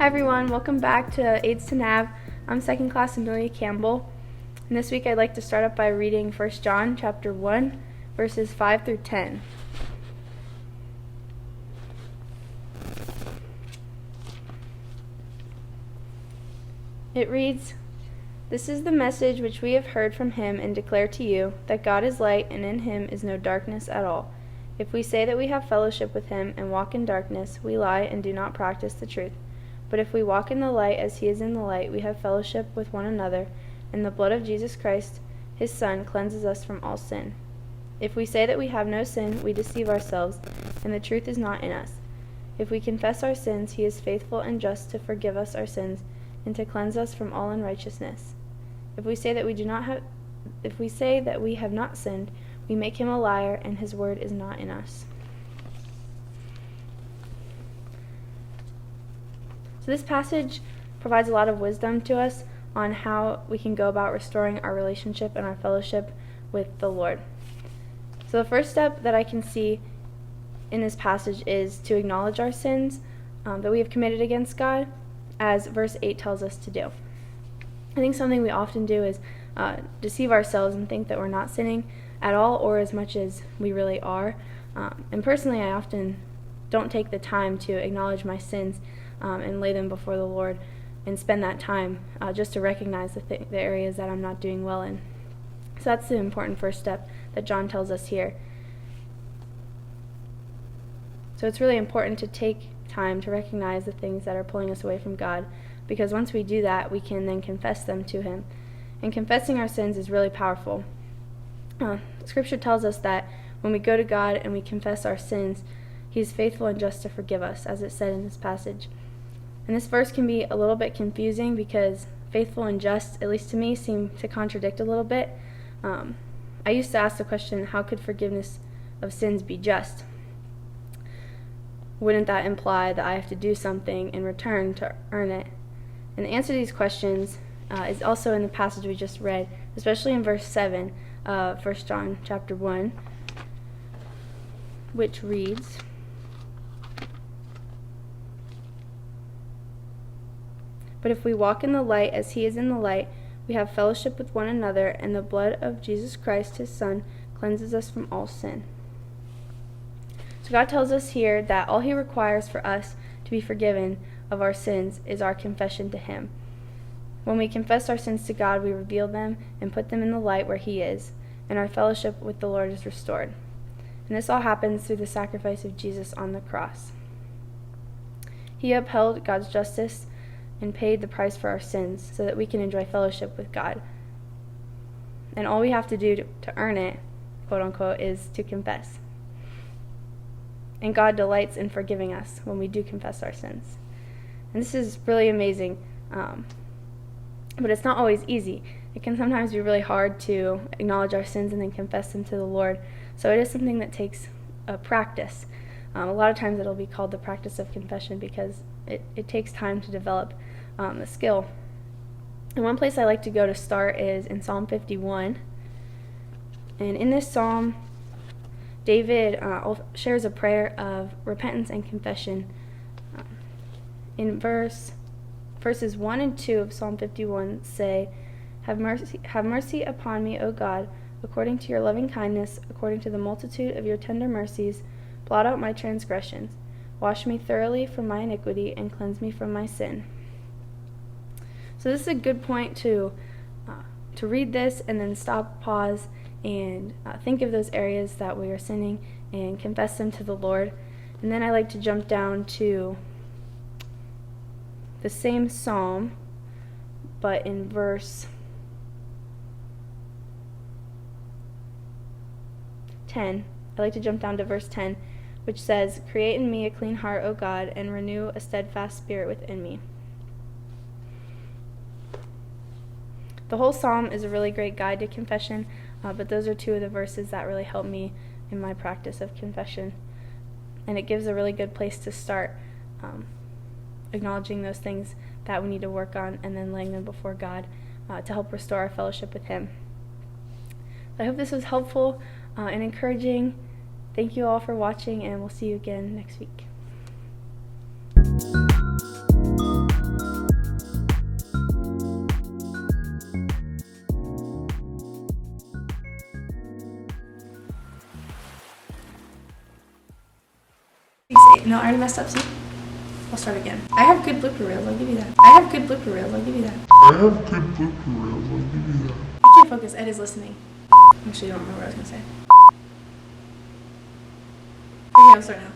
Hi everyone, welcome back to Aids to Nav. I'm second class Emelia Campbell, and this week I'd like to start up by reading 1 John chapter 1, verses 5 through 10. It reads, "This is the message which we have heard from him and declare to you, that God is light and in him is no darkness at all. If we say that we have fellowship with him and walk in darkness, we lie and do not practice the truth. But if we walk in the light as he is in the light, we have fellowship with one another, and the blood of Jesus Christ, his Son, cleanses us from all sin. If we say that we have no sin, we deceive ourselves, and the truth is not in us. If we confess our sins, he is faithful and just to forgive us our sins and to cleanse us from all unrighteousness. If we say that we have not sinned, we make him a liar, and his word is not in us." So this passage provides a lot of wisdom to us on how we can go about restoring our relationship and our fellowship with the Lord. So the first step that I can see in this passage is to acknowledge our sins that we have committed against God, as verse 8 tells us to do. I think something we often do is deceive ourselves and think that we're not sinning at all or as much as we really are. And personally, I often don't take the time to acknowledge my sins and lay them before the Lord and spend that time just to recognize the areas that I'm not doing well in. So that's the important first step that John tells us here. So it's really important to take time to recognize the things that are pulling us away from God, because once we do that, we can then confess them to him. And confessing our sins is really powerful. Scripture tells us that when we go to God and we confess our sins, he is faithful and just to forgive us, as it said in this passage. And this verse can be a little bit confusing because faithful and just, at least to me, seem to contradict a little bit. I used to ask the question, how could forgiveness of sins be just? Wouldn't that imply that I have to do something in return to earn it? And the answer to these questions is also in the passage we just read, especially in verse 7 of 1 John chapter 1, which reads, "But if we walk in the light as he is in the light, we have fellowship with one another, and the blood of Jesus Christ, his Son, cleanses us from all sin." So God tells us here that all he requires for us to be forgiven of our sins is our confession to him. When we confess our sins to God, we reveal them and put them in the light where he is, and our fellowship with the Lord is restored. And this all happens through the sacrifice of Jesus on the cross. He upheld God's justice and paid the price for our sins so that we can enjoy fellowship with God. And all we have to do to earn it, quote unquote, is to confess. And God delights in forgiving us when we do confess our sins. And this is really amazing, but it's not always easy. It can sometimes be really hard to acknowledge our sins and then confess them to the Lord. So it is something that takes a practice. A lot of times it'll be called the practice of confession because it takes time to develop the skill. And one place I like to go to start is in Psalm 51. And in this psalm, David shares a prayer of repentance and confession. In verses 1 and 2 of Psalm 51 say, Have mercy upon me, O God, according to your loving kindness, according to the multitude of your tender mercies, blot out my transgressions. Wash me thoroughly from my iniquity and cleanse me from my sin." So this is a good point to read this and then stop, pause, and think of those areas that we are sinning and confess them to the Lord. And then I like to jump down to the same psalm, but in verse 10. I like to jump down to verse 10, which says, "Create in me a clean heart, O God, and renew a steadfast spirit within me." The whole psalm is a really great guide to confession, but those are two of the verses that really help me in my practice of confession. And it gives a really good place to start, acknowledging those things that we need to work on and then laying them before God to help restore our fellowship with him. I hope this was helpful and encouraging. Thank you all for watching, and we'll see you again next week. No, I already messed up, see? I'll start again. I have good blooper reels, I'll give you that. I have good blooper reels, I'll give you that. I can't focus, Ed is listening. Actually, I don't remember what I was gonna say. Okay, I'll start now.